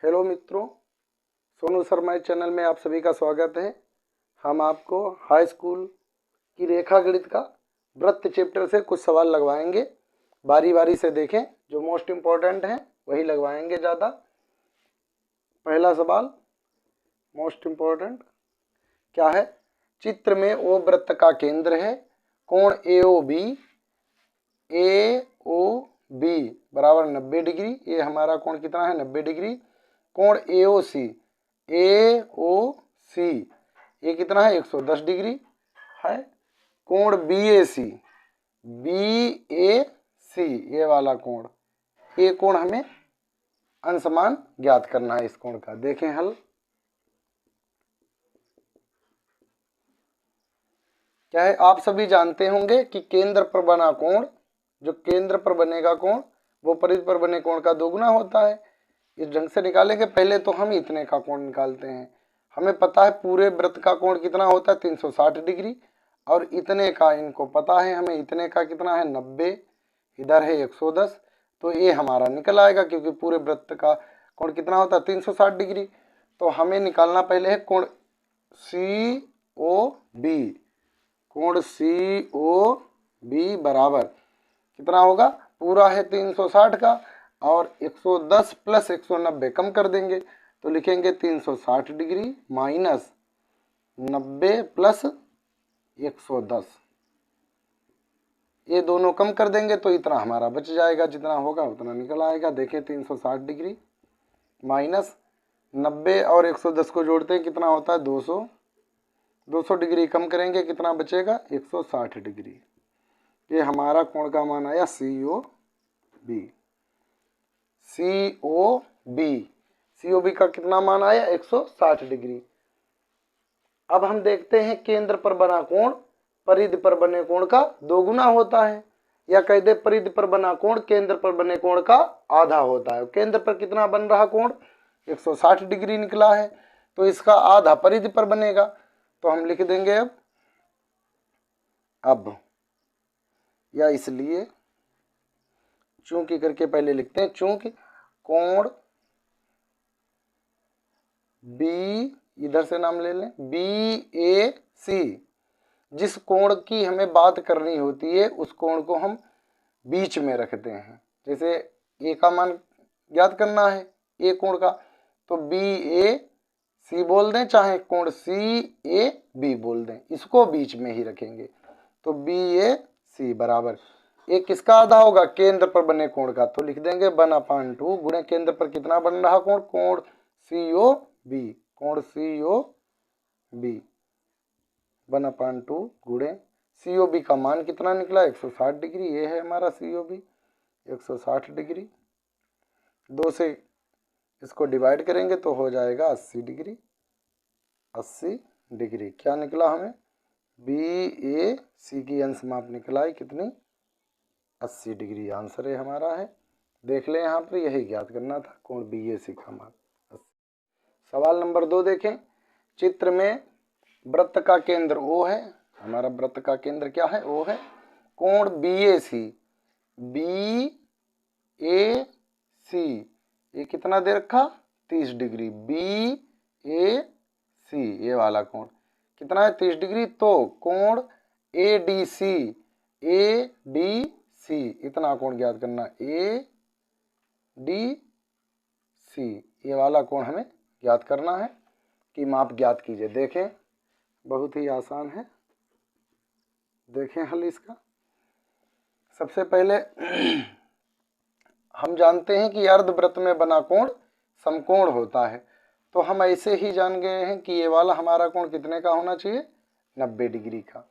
Hello मित्रों, Sonu Sharma channel में आप सभी का स्वागत है। हम आपको हाई स्कूल की रेखा गणित का वृत्त चैप्टर से कुछ सवाल लगवाएंगे। बारी बारी से देखें, जो मोस्ट इम्पोर्टेंट हैं वही लगवाएंगे ज़्यादा। पहला सवाल मोस्ट इम्पोर्टेंट क्या है? चित्र में ओ वृत्त का केंद्र है, कोण ए ओ बी बराबर 90 डिग्री। ये हमारा कोण कितना है? 90 डिग्री। कोण ए ओ सी ये कितना है? 110 डिग्री है। कोण बी ए सी ये वाला कोण, ये कोण हमें अंशमान ज्ञात करना है। इस कोण का देखें हल। क्या है? आप सभी जानते होंगे कि केंद्र पर बना कोण, जो केंद्र पर बनेगा कोण वो परिधि पर बने कोण का दोगुना होता है। इस ढंग से निकालेंगे। पहले तो हम इतने का कोण निकालते हैं। हमें पता है पूरे वृत्त का कोण कितना होता है? 360 डिग्री। और इतने का इनको पता है, हमें इतने का कितना है? 90। इधर है 110, तो ये हमारा निकल आएगा, क्योंकि पूरे वृत्त का कोण कितना होता है? 360 डिग्री। तो हमें निकालना पहले है कोण सी ओ बी। कोण सी ओ बी बराबर कितना होगा? पूरा है 360 का, और 110 प्लस 190 कम कर देंगे तो लिखेंगे 360 डिग्री माइनस 90 प्लस 110। ये दोनों कम कर देंगे तो इतना हमारा बच जाएगा, जितना होगा उतना निकल आएगा। देखिए 360 डिग्री माइनस 90 और 110 को जोड़ते हैं, कितना होता है? 200। 200 डिग्री कम करेंगे, कितना बचेगा? 160 डिग्री। ये हमारा कोण का मान आया सी ओ बी। सी ओ बी का कितना मान आया? 160 डिग्री। अब हम देखते हैं केंद्र पर बना कोण परिधि पर बने कोण का दोगुना होता है, या कह दे परिधि पर बना कोण केंद्र पर बने कोण का आधा होता है। केंद्र पर कितना बन रहा कोण? 160 डिग्री निकला है, तो इसका आधा परिधि पर बनेगा। तो हम लिख देंगे अब या इसलिए चूंकि करके पहले लिखते हैं, चूंकि कोण बी, इधर से नाम ले लें, बी ए सी, जिस कोण की हमें बात करनी होती है उस कोण को हम बीच में रखते हैं। जैसे ए का मान ज्ञात करना है, ए कोण का, तो बी ए सी बोल दें, चाहे कोण सी ए बी बोल दें, इसको बीच में ही रखेंगे। तो बी ए सी बराबर ये किसका आधा होगा? केंद्र पर बने कोण का। तो लिख देंगे 1/2 गुणे केंद्र पर कितना बन रहा कोण? कोण सी ओ बी। कोण सी ओ बी 1/2 गुणे सी ओ बी का मान कितना निकला? 160 डिग्री। ये है हमारा सी ओ बी 160 डिग्री। 2 से इसको डिवाइड करेंगे तो हो जाएगा 80 डिग्री। 80 डिग्री क्या निकला हमें? बी ए सी की अंश माप निकला है कितनी? 80 डिग्री आंसर है हमारा है। देख लें, यहाँ पर यही ज्ञात करना था, कोण बी ए सी का मान 80। सवाल नंबर 2 देखें। चित्र में वृत्त का केंद्र O है। हमारा वृत्त का केंद्र क्या है? O है। कोण बी ए सी ये कितना दे रखा? 30 डिग्री। बी ए सी ये वाला कोण कितना है? 30 डिग्री। तो कोण ए डी सी इतना कोण ज्ञात करना। ए डी सी ये वाला कोण हमें ज्ञात करना है कि माप ज्ञात कीजिए। देखें, बहुत ही आसान है। देखें हल इसका। सबसे पहले हम जानते हैं कि अर्धवृत्त में बना कोण समकोण होता है, तो हम ऐसे ही जान गए हैं कि ये वाला हमारा कोण कितने का होना चाहिए? 90 डिग्री का।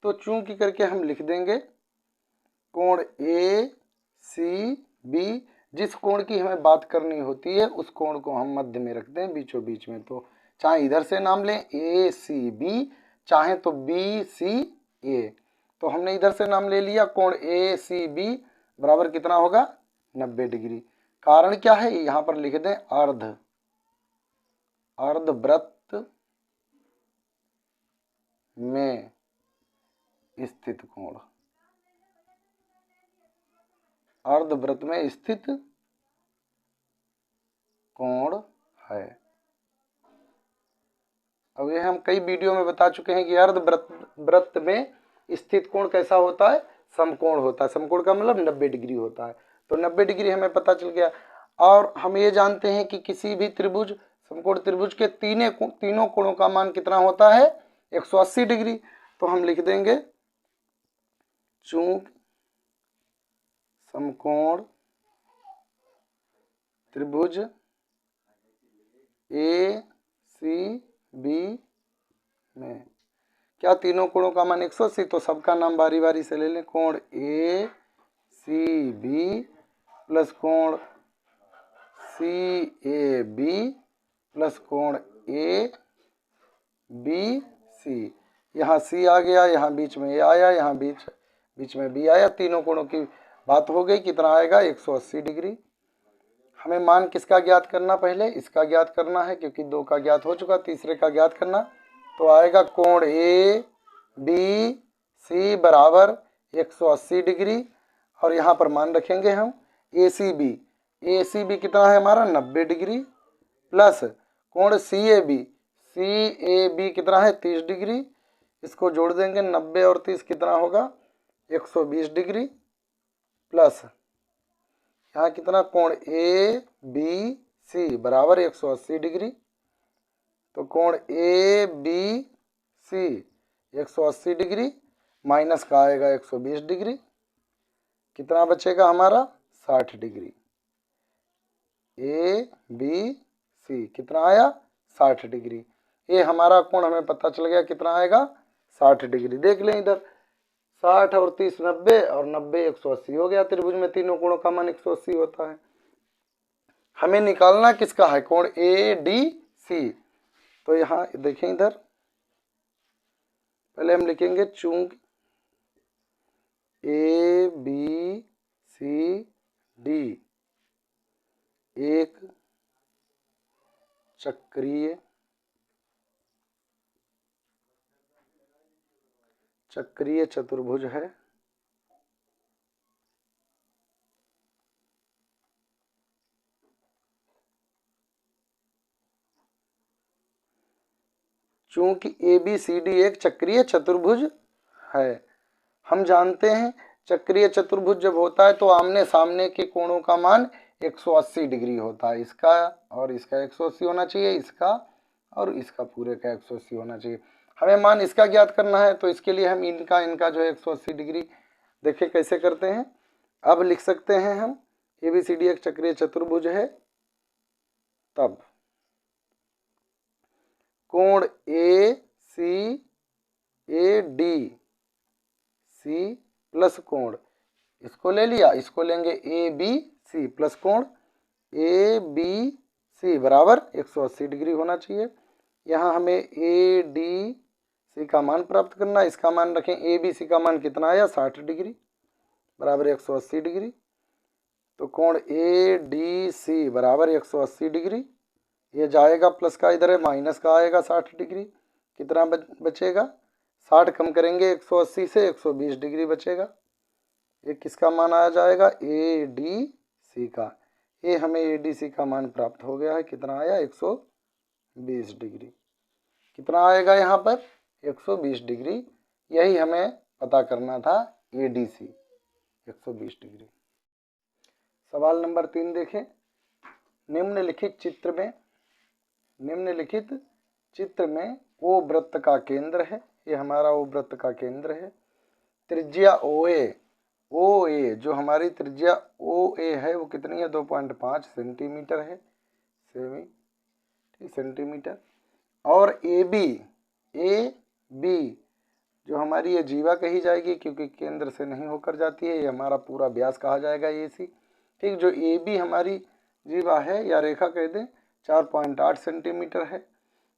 तो चूंकि करके हम लिख देंगे कोण ए सी बी, जिस कोण की हमें बात करनी होती है उस कोण को हम मध्य में रखते हैं, बीचों बीच में। तो चाहे इधर से नाम लें ए सी बी, चाहे तो बी सी ए। तो हमने इधर से नाम ले लिया, कोण ए सी बी बराबर कितना होगा? 90 डिग्री। कारण क्या है? यहाँ पर लिख दें अर्धवृत्त में स्थित कोण। अर्धवृत्त में स्थित कोण हम कई वीडियो में बता चुके हैं कि अर्ध वृत्त में स्थित कोण कैसा होता है, समकोण होता है। समकोण का मतलब 90 डिग्री होता है। तो 90 डिग्री हमें पता चल गया। और हम ये जानते हैं कि किसी भी त्रिभुज, समकोण त्रिभुज के तीनों कोणों का मान कितना होता है, 180 डिग्री। तो हम लिख देंगे चूंकि समकोण त्रिभुज ए सी बी में क्या तीनों कोणों का मान 180, तो सबका नाम बारी बारी से ले लें। कोण ए सी बी प्लस कोण सी ए बी प्लस कोण ए बी सी। यहाँ सी आ गया, यहाँ बीच में ए आया, यहाँ बीच में बी आया। तीनों कोणों की बात हो गई। कितना आएगा, 180 डिग्री। हमें मान किसका ज्ञात करना, पहले इसका ज्ञात करना है क्योंकि 2 का ज्ञात हो चुका, तीसरे का ज्ञात करना। तो आएगा कोण ए बी सी बराबर 180 डिग्री। और यहाँ पर मान रखेंगे हम ए सी बी कितना है हमारा, 90 डिग्री प्लस कोण सी ए बी कितना है, 30 डिग्री। इसको जोड़ देंगे, 90 और 30 कितना होगा, 120 डिग्री प्लस यहाँ कितना, कोण ए बी सी बराबर 180 डिग्री। तो कोण A B C 180 degree minus का आएगा 120 डिग्री, कितना बचेगा हमारा, 60 डिग्री। ए बी सी कितना आया, 60 डिग्री। ये हमारा कोण हमें पता चल गया कितना आएगा, 60 डिग्री। देख लें इधर, 60 और 30 90 और 90 180 हो गया। त्रिभुज में तीनों कोणों का मान 180 होता है। हमें निकालना किसका है, कोण ए डी सी। तो यहाँ देखें इधर, पहले हम लिखेंगे चूंकि ए बी सी डी एक चक्रीय चतुर्भुज है, चूंकि ए बी सी डी एक चक्रीय चतुर्भुज है। हम जानते हैं चक्रीय चतुर्भुज जब होता है तो आमने सामने के कोणों का मान 180 डिग्री होता है। इसका और इसका 180 होना चाहिए, इसका और इसका पूरे का 180 होना चाहिए। हमें मान इसका ज्ञात करना है, तो इसके लिए हम इनका जो है 180 डिग्री, देखिए कैसे करते हैं। अब लिख सकते हैं हम ए बी सी डी एक चक्रीय चतुर्भुज है, तब कोण ए सी ए डी सी प्लस कोण, इसको ले लिया, इसको लेंगे ए बी सी प्लस कोण ए बी सी बराबर 180 डिग्री होना चाहिए। यहाँ हमें ए डी सी का मान प्राप्त करना, इसका मान रखें, ए बी सी का मान कितना आया, 60 डिग्री बराबर 180 डिग्री। तो कोण ए डी सी बराबर 180 डिग्री, ये जाएगा प्लस का इधर है, माइनस का आएगा 60 डिग्री। कितना बचेगा, 60 कम करेंगे 180 से, 120 डिग्री बचेगा। ये किसका मान आ जाएगा, ए डी सी का। ये हमें ए डी सी का मान प्राप्त हो गया है, कितना आया, 120 डिग्री। कितना आएगा यहाँ पर, 120 डिग्री। यही हमें पता करना था, ए डी सी 120 डिग्री। सवाल नंबर 3 देखें। निम्नलिखित चित्र में ओ वृत्त का केंद्र है, ये हमारा ओ वृत्त का केंद्र है। त्रिज्या ओ ए जो हमारी त्रिज्या ओ ए है वो कितनी है, 2.5 सेंटीमीटर है, सेंटीमीटर। और ए बी जो हमारी ये जीवा कही जाएगी क्योंकि केंद्र से नहीं होकर जाती है, ये हमारा पूरा व्यास कहा जाएगा ए सी। ठीक, जो ए बी हमारी जीवा है या रेखा कह दें 4.8 सेंटीमीटर है।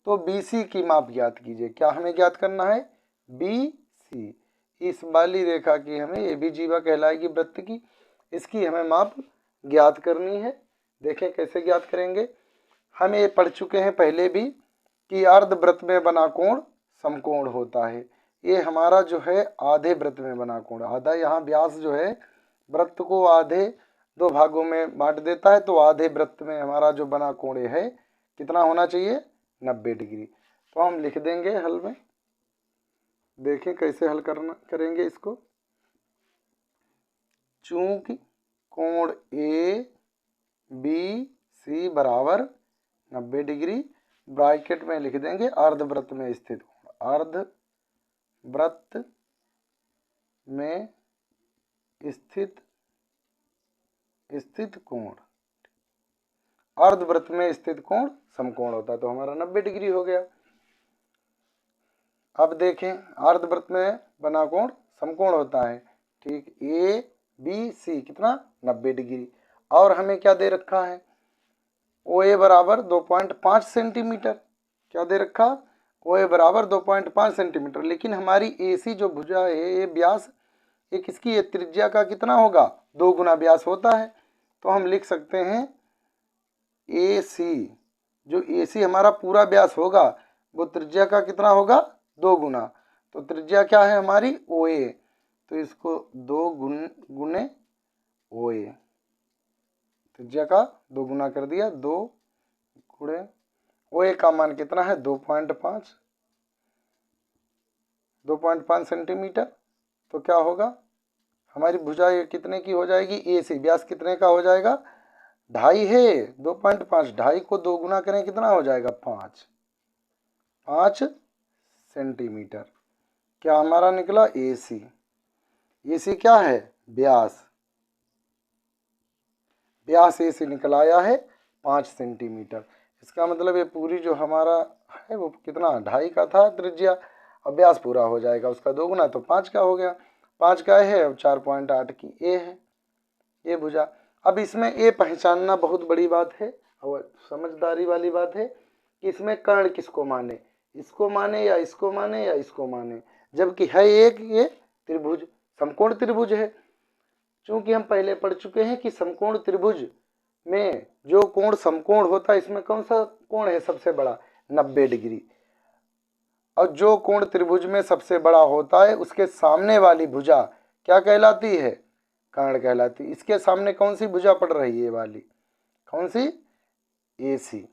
तो बी सी की माप ज्ञात कीजिए। क्या हमें ज्ञात करना है, बी सी, इस वाली रेखा की हमें ये भी जीवा कहलाएगी वृत्त की, इसकी हमें माप ज्ञात करनी है। देखें कैसे ज्ञात करेंगे। हम ये पढ़ चुके हैं पहले भी कि अर्धवृत्त में बना कोण समकोण होता है। ये हमारा जो है आधे वृत्त में बना कोण, आधा यहाँ व्यास जो है वृत्त को आधे 2 भागों में बांट देता है, तो आधे वृत्त में हमारा जो बना कोण है कितना होना चाहिए, 90 डिग्री। तो हम लिख देंगे हल में। देखें कैसे हल करेंगे इसको। चूंकि कोण ए बी सी बराबर 90 डिग्री, ब्रैकेट में लिख देंगे अर्धवृत्त में स्थित कोण, अर्धवृत्त में स्थित कोण, अर्धवृत्त में स्थित कोण समकोण होता है, तो हमारा 90 डिग्री हो गया। अब देखें अर्धवृत्त में बना कोण समकोण होता है, ठीक। ए बी सी कितना 90 डिग्री, और हमें क्या दे रखा है, ओ ए बराबर 2.5 सेंटीमीटर। क्या दे रखा, ओ ए बराबर 2.5 सेंटीमीटर। लेकिन हमारी ए सी जो भुजा है, ये व्यास ये किसकी है, त्रिज्या का कितना होगा, 2 गुना व्यास होता है। तो हम लिख सकते हैं ए सी, जो ए सी हमारा पूरा व्यास होगा वो त्रिज्या का कितना होगा, 2 गुना। तो त्रिज्या क्या है हमारी, ओ ए, तो इसको 2 गुने ओ ए, त्रिज्या का 2 गुना कर दिया, 2 गुणे ओ ए का मान कितना है 2.5 सेंटीमीटर। तो क्या होगा, हमारी भुजा ये कितने की हो जाएगी, ए सी व्यास कितने का हो जाएगा, 2.5 है, 2.5, 2.5 को 2 गुना करें कितना हो जाएगा, 5 सेंटीमीटर। क्या हमारा निकला, ए सी क्या है, व्यास ए सी निकल आया है 5 सेंटीमीटर। इसका मतलब ये पूरी जो हमारा है वो कितना, 2.5 का था त्रिज्या, अब व्यास पूरा हो जाएगा उसका 2 गुना, तो 5 का हो गया। 5 का है, अब 4.8 की ए है, ये भुजा। अब इसमें ए पहचानना बहुत बड़ी बात है और समझदारी वाली बात है कि इसमें कर्ण किसको माने, इसको माने या इसको माने या इसको माने, जबकि है एक ये त्रिभुज, समकोण त्रिभुज है। चूंकि हम पहले पढ़ चुके हैं कि समकोण त्रिभुज में जो कोण समकोण होता है, इसमें कौन सा कोण है सबसे बड़ा, 90 डिग्री। और जो कोण त्रिभुज में सबसे बड़ा होता है उसके सामने वाली भुजा क्या कहलाती है, कर्ण कहलाती है। इसके सामने कौन सी भुजा पड़ रही है, ये वाली कौन सी, ए सी,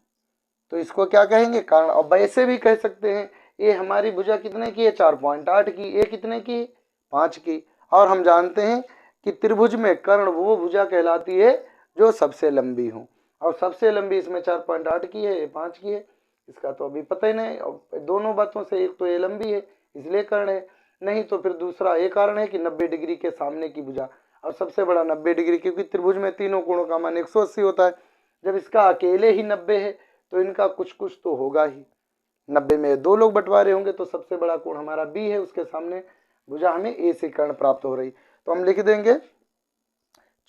तो इसको क्या कहेंगे, कर्ण। और वैसे भी कह सकते हैं ये हमारी भुजा कितने की है, 4.8 की, ये कितने की, 5 की। और हम जानते हैं कि त्रिभुज में कर्ण वो भुजा कहलाती है जो सबसे लंबी हो, और सबसे लंबी इसमें 4.8 की है, ये 5 की है। इसका तो अभी पता ही नहीं, और दोनों बातों से एक तो ये लंबी है इसलिए कर्ण है, नहीं तो फिर दूसरा ये कारण है कि 90 डिग्री के सामने की भुजा, और सबसे बड़ा 90 डिग्री, क्योंकि त्रिभुज में तीनों कोणों का मान 180 होता है। जब इसका अकेले ही 90 है तो इनका कुछ कुछ तो होगा ही, 90 में 2 लोग बंटवारे होंगे, तो सबसे बड़ा कोण हमारा बी है, उसके सामने भुजा हमें ए से कर्ण प्राप्त हो रही। तो हम लिख देंगे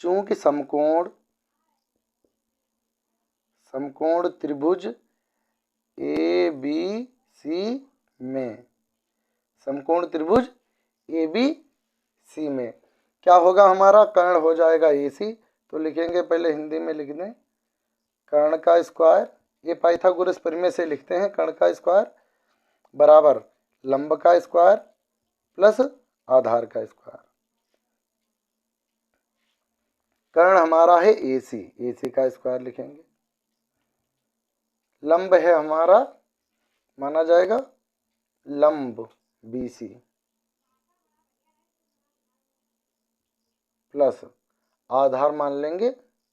चूंकि समकोण त्रिभुज ए बी सी में, समकोण त्रिभुज ए बी सी में क्या होगा, हमारा कर्ण हो जाएगा ए सी। तो लिखेंगे, पहले हिंदी में लिख दें, कर्ण का स्क्वायर, ये पाइथागोरस प्रमेय से लिखते हैं, कर्ण का स्क्वायर बराबर लंब का स्क्वायर प्लस आधार का स्क्वायर। कर्ण हमारा है ए सी का स्क्वायर लिखेंगे, लंब है हमारा, माना जाएगा लंब बी सी प्लस आधार मान लेंगे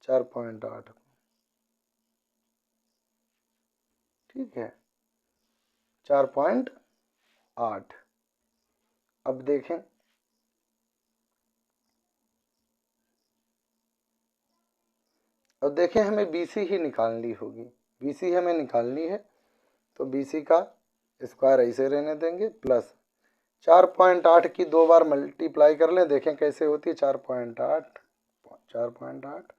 4.8, ठीक है, 4.8। अब देखें, हमें बीसी ही निकालनी होगी, बीसी हमें निकालनी है, तो बीसी का स्क्वायर ऐसे रहने देंगे प्लस 4.8 की 2 बार मल्टीप्लाई कर लें, देखें कैसे होती है, 4.8।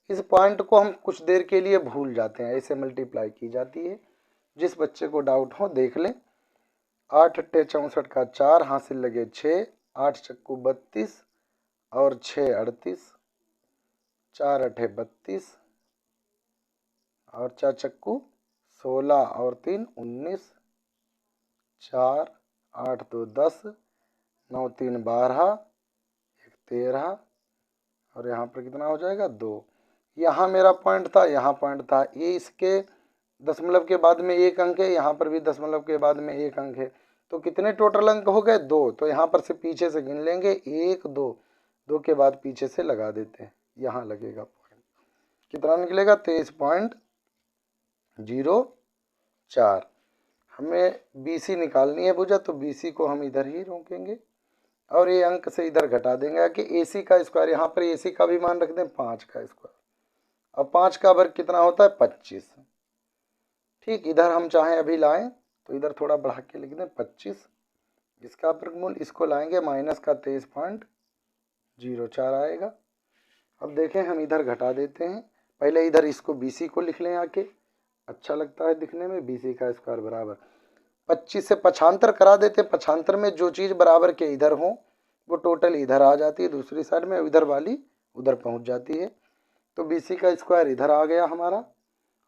इस पॉइंट को हम कुछ देर के लिए भूल जाते हैं, ऐसे मल्टीप्लाई की जाती है। जिस बच्चे को डाउट हो देख ले। 8 अट्ठे 64 का 4, हासिल लगे 6, 8 चक्कू 32 और 6 38, 4 अट्ठे 32 और 4 चक्कू 16 और 3 19, 4 8 2 10, 9 3 12, 1 13 और यहाँ पर कितना हो जाएगा 2। यहाँ मेरा पॉइंट था, यहाँ पॉइंट था, ये इसके दशमलव के बाद में 1 अंक है, यहाँ पर भी दशमलव के बाद में 1 अंक है, तो कितने टोटल अंक हो गए? 2। तो यहाँ पर से पीछे से गिन लेंगे 1 2, 2 के बाद पीछे से लगा देते हैं, यहाँ लगेगा पॉइंट। कितना निकलेगा? 23.04। हमें BC निकालनी है भुजा, तो BC को हम इधर ही रोकेंगे और ये अंक से इधर घटा देंगे कि AC का स्क्वायर, यहाँ पर AC का भी मान रख दें 5 का स्क्वायर, अब 5 का वर्ग कितना होता है? 25। ठीक, इधर हम चाहें अभी लाएं तो इधर थोड़ा बढ़ा के लिख दें 25, इसका वर्गमूल, इसको लाएंगे माइनस का 23.04 आएगा। अब देखें हम इधर घटा देते हैं, पहले इधर इसको BC को लिख लें आके, अच्छा लगता है दिखने में। BC का स्क्वायर बराबर 25 से पक्षांतर करा देते, पक्षांतर में जो चीज़ बराबर के इधर हो वो टोटल इधर आ जाती है दूसरी साइड में, इधर वाली उधर पहुंच जाती है। तो BC का स्क्वायर इधर आ गया हमारा,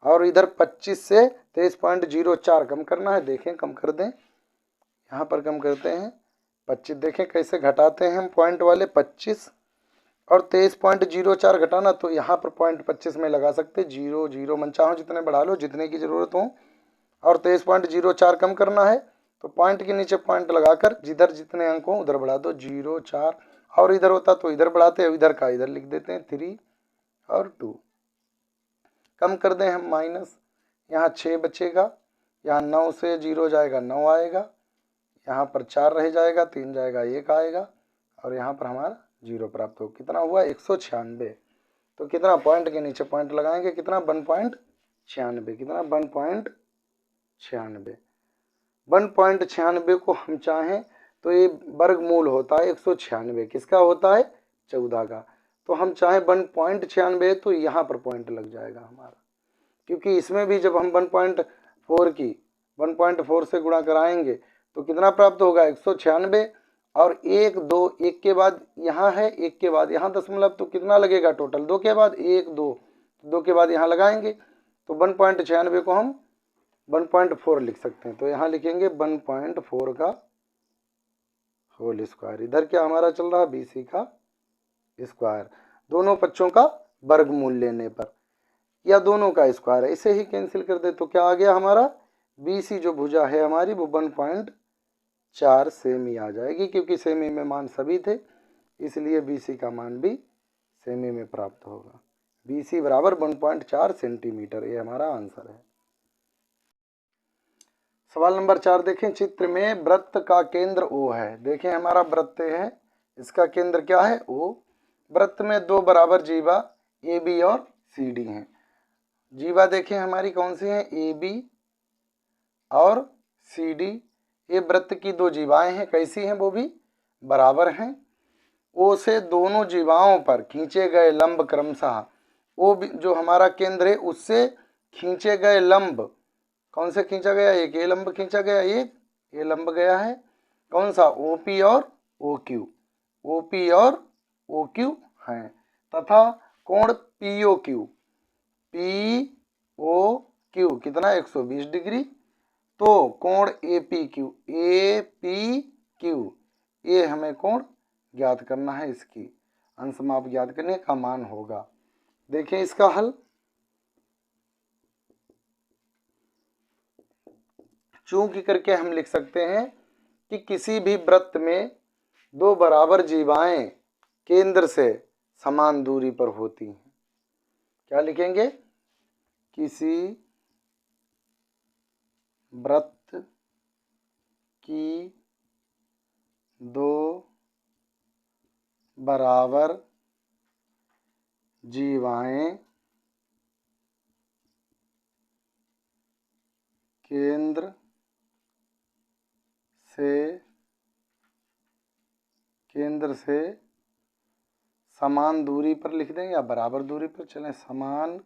और इधर 25 से 23.04 कम करना है। देखें कम कर दें, यहाँ पर कम करते हैं 25, देखें कैसे घटाते हैं हम पॉइंट वाले 25 और 23.04 घटाना, तो यहाँ पर पॉइंट 25 में लगा सकते, 0 0 मन चाहो जितने बढ़ा लो जितने की ज़रूरत हो, और 23.04 कम करना है तो पॉइंट के नीचे पॉइंट लगाकर जिधर जितने अंक हों उधर बढ़ा दो, 0 4, और इधर होता तो इधर बढ़ाते, इधर का इधर लिख देते हैं 3 और 2। कम कर दें हम माइनस, यहाँ 6 बचेगा, यहाँ 9 से 0 जाएगा 9 आएगा, यहाँ पर 4 रह जाएगा, 3 जाएगा 1 आएगा, और यहाँ पर हमारा 0 प्राप्त हो। कितना हुआ? 196। तो कितना पॉइंट के नीचे पॉइंट लगाएंगे, कितना? 1.96। कितना? 1.96। 1.96 को हम चाहें तो ये वर्गमूल होता है 196, किसका होता है? 14 का। तो हम चाहें 1.96 तो यहाँ पर पॉइंट लग जाएगा हमारा, क्योंकि इसमें भी जब हम 1.4 से गुणा कराएंगे तो कितना प्राप्त होगा? 196, और 1 2 1 के बाद यहाँ है, 1 के बाद यहाँ दशमलव, तो कितना लगेगा टोटल? 2 के बाद 1 2, 2 के बाद यहाँ लगाएंगे, तो 1.96 को हम 1.4 लिख सकते हैं। तो यहाँ लिखेंगे 1.4 का होल स्क्वायर। इधर क्या हमारा चल रहा है? BC का स्क्वायर, दोनों पक्षों का वर्गमूल लेने पर, या दोनों का स्क्वायर है, इसे ही कैंसिल कर दे तो क्या आ गया हमारा? BC जो भुजा है हमारी वो 1.4 सेमी आ जाएगी, क्योंकि सेमी में मान सभी थे, इसलिए BC का मान भी सेमी में प्राप्त होगा। BC बराबर 1.4 सेंटीमीटर, ये हमारा आंसर है। सवाल नंबर 4 देखें, चित्र में वृत्त का केंद्र O है। देखें हमारा वृत्त है, इसका केंद्र क्या है? O। वृत्त में 2 बराबर जीवा AB और CD हैं। जीवा देखें हमारी कौन सी है? AB और CD। ये वृत्त की 2 जीवाएं हैं, कैसी हैं? वो भी बराबर हैं। O से दोनों जीवाओं पर खींचे गए लंब क्रमशः, O जो हमारा केंद्र है उससे खींचे गए लंब, कौन से खींचा गया? एक ये लंब खींचा गया, एक ये लंब गया है, कौन सा? OP और OQ। OP और OQ हैं, तथा कोण POQ। POQ कितना? 120 डिग्री। तो कोण APQ, APQ ये हमें कोण ज्ञात करना है, इसकी अंशमाप ज्ञात करने का मान होगा। देखें इसका हल, चूंकि करके हम लिख सकते हैं कि किसी भी वृत्त में 2 बराबर जीवाएं केंद्र से समान दूरी पर होती हैं। क्या लिखेंगे? किसी वृत्त की 2 बराबर जीवाएं केंद्र से समान दूरी पर लिख दें, या बराबर दूरी पर चलें, समान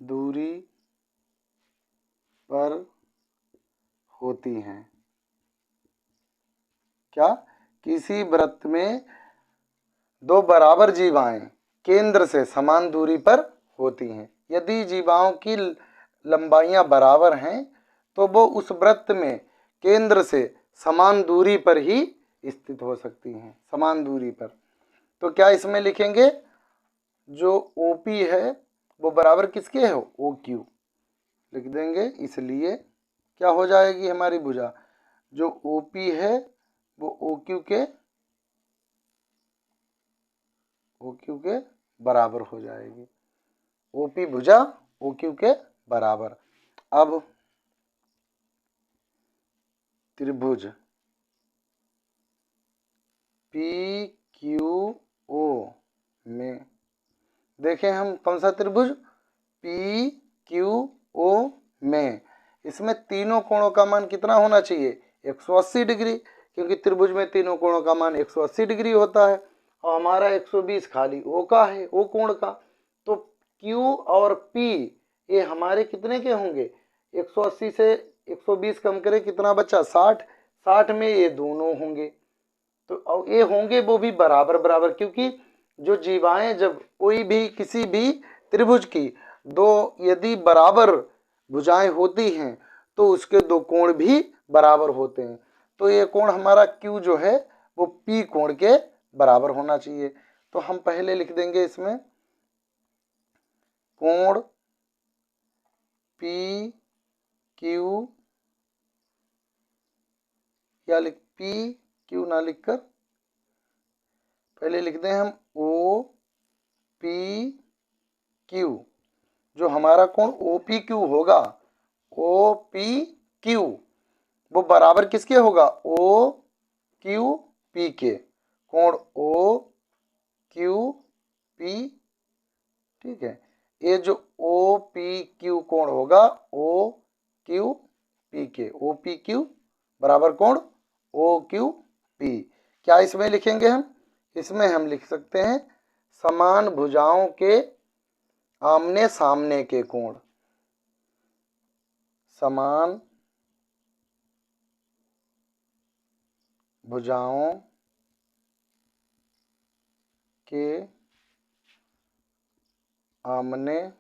दूरी पर होती हैं। क्या? किसी वृत्त में 2 बराबर जीवाएं केंद्र से समान दूरी पर होती हैं। यदि जीवाओं की लंबाइयां बराबर हैं तो वो उस वृत्त में केंद्र से समान दूरी पर ही स्थित हो सकती हैं, समान दूरी पर। तो क्या इसमें लिखेंगे? जो OP है वो बराबर किसके है, ओ क्यू लिख देंगे। इसलिए क्या हो जाएगी हमारी भुजा, जो ओ पी है वो ओ क्यू के बराबर हो जाएगी। ओ पी भुजा ओ क्यू के बराबर। अब त्रिभुज पी क्यू ओ में देखें हम कौन सा त्रिभुज, पी क्यू ओ में इसमें तीनों कोणों का मान कितना होना चाहिए, 180 डिग्री, क्योंकि त्रिभुज में तीनों कोणों का मान 180 डिग्री होता है और हमारा 120 खाली ओ का है, ओ कोण का। तो Q और P ये हमारे कितने के होंगे, 180 से 120 कम करें कितना बचा, 60, 60 में ये दोनों होंगे। तो ये होंगे वो भी बराबर बराबर, क्योंकि जो जीवाएं जब कोई भी किसी भी त्रिभुज की दो यदि बराबर भुजाएं होती हैं तो उसके दो कोण भी बराबर होते हैं। तो ये कोण हमारा Q जो है वो P कोण के बराबर होना चाहिए। तो हम पहले लिख देंगे इसमें कोण पी क्यू, या पी क्यू ना लिखकर पहले लिख दें हम ओ पी क्यू, जो हमारा कोण ओ पी क्यू होगा, ओ पी क्यू वो बराबर किसके होगा, ओ क्यू पी के, कोण ओ क्यू पी, ठीक है। ये जो ओ पी क्यू कोण होगा ओ क्यू पी के, ओ पी क्यू बराबर कोण ओ क्यू पी। क्या इसमें लिखेंगे हम, इसमें हम लिख सकते हैं समान भुजाओं के आमने सामने के कोण, समान भुजाओं के आमने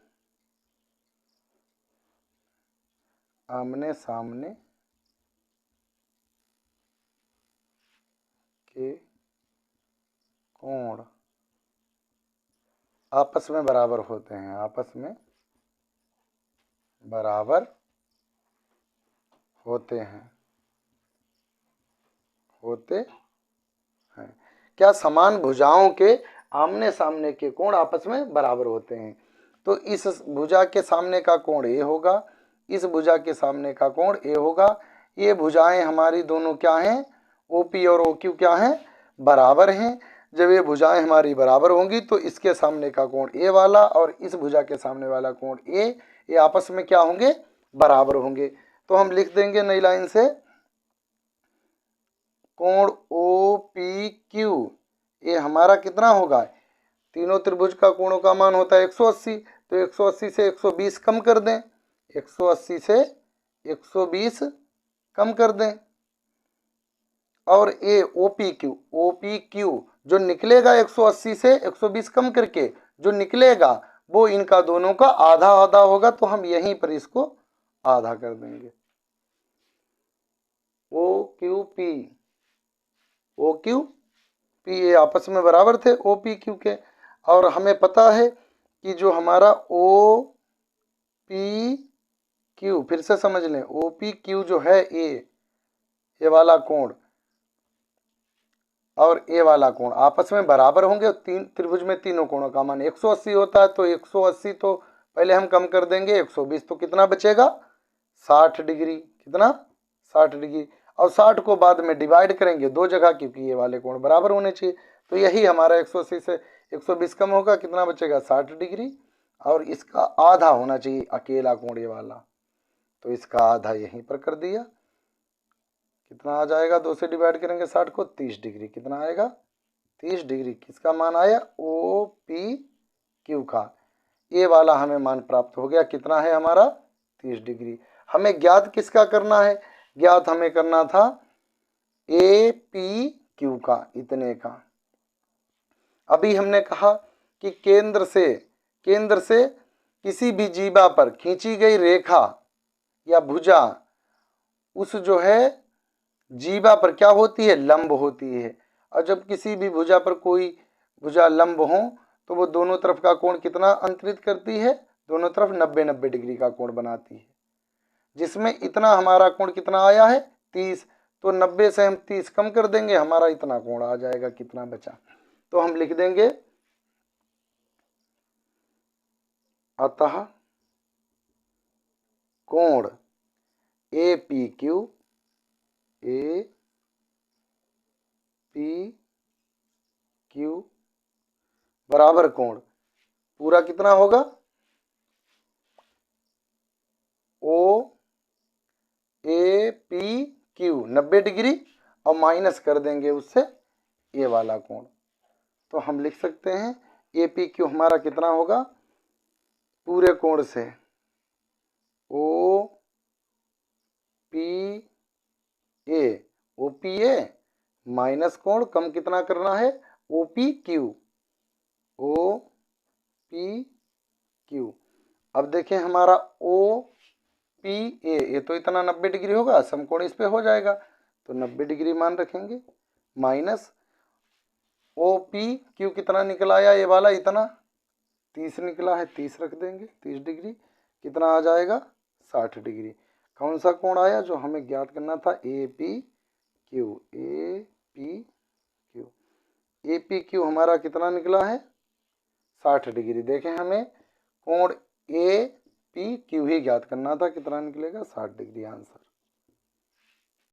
सामने के कोण आपस में बराबर होते हैं, आपस में बराबर होते हैं, क्या समान भुजाओं के आमने सामने के कोण आपस में बराबर होते हैं। तो इस भुजा के सामने का कोण ए होगा, इस भुजा के सामने का कोण ए होगा। ये भुजाएं हमारी दोनों क्या हैं, OP और OQ क्या हैं, बराबर हैं। जब ये भुजाएं हमारी बराबर होंगी तो इसके सामने का कोण ए वाला और इस भुजा के सामने वाला कोण ए, ये आपस में क्या होंगे, बराबर होंगे। तो हम लिख देंगे नई लाइन से कोण OPQ ये हमारा कितना होगा, तीनों त्रिभुज का कोणों का मान होता है 180, तो 180 से 120 कम कर दें, 180 से 120 कम कर दें। और ये OPQ जो निकलेगा 180 से 120 कम करके जो निकलेगा वो इनका दोनों का आधा आधा होगा, तो हम यहीं पर इसको आधा कर देंगे। OQP ये आपस में बराबर थे OPQ के, और हमें पता है कि जो हमारा OPQ, फिर से समझ लें, OPQ जो है ये वाला कोण और ए वाला कोण आपस में बराबर होंगे। तीन त्रिभुज में तीनों कोणों का मान 180 होता है, तो 180 तो पहले हम कम कर देंगे, 120 तो कितना बचेगा, 60 डिग्री, कितना, 60 डिग्री। और 60 को बाद में डिवाइड करेंगे दो जगह, क्योंकि ये वाले कोण बराबर होने चाहिए। तो यही हमारा 180 से 120 कम होगा, कितना बचेगा, 60 डिग्री, और इसका आधा होना चाहिए अकेला कोण ये वाला, तो इसका आधा यहीं पर कर दिया। कितना आ जाएगा, 2 से डिवाइड करेंगे 60 को, 30 डिग्री, कितना आएगा, 30 डिग्री। किसका मान आया, OPQ का, ये वाला हमें मान प्राप्त हो गया, कितना है हमारा, 30 डिग्री। हमें ज्ञात किसका करना है, ज्ञात हमें करना था APQ का, इतने का। अभी हमने कहा कि केंद्र से किसी भी जीवा पर खींची गई रेखा या भुजा उस जो है जीवा पर क्या होती है, लंब होती है। और जब किसी भी भुजा पर कोई भुजा लंब हो तो वो दोनों तरफ का कोण कितना अंतरित करती है, दोनों तरफ 90-90 डिग्री का कोण बनाती है, जिसमें इतना हमारा कोण कितना आया है 30। तो 90 से हम 30 कम कर देंगे, हमारा इतना कोण आ जाएगा। कितना बचा, तो हम लिख देंगे अतः कोण APQ बराबर कोण पूरा कितना होगा OAPQ 90 डिग्री और माइनस कर देंगे उससे ये वाला कोण। तो हम लिख सकते हैं APQ हमारा कितना होगा पूरे कोण से OPA माइनस कोण कम कितना करना है OPQ। अब देखें हमारा OPA ये तो इतना 90 डिग्री होगा, समकोण इस पे हो जाएगा तो 90 डिग्री मान रखेंगे, माइनस OPQ कितना निकल आया ये वाला इतना 30 निकला है, 30 रख देंगे, 30 डिग्री कितना आ जाएगा 60 डिग्री। कौन सा कोण आया जो हमें ज्ञात करना था APQ हमारा कितना निकला है 60 डिग्री। देखें हमें कोण APQ ही ज्ञात करना था, कितना निकलेगा 60 डिग्री आंसर।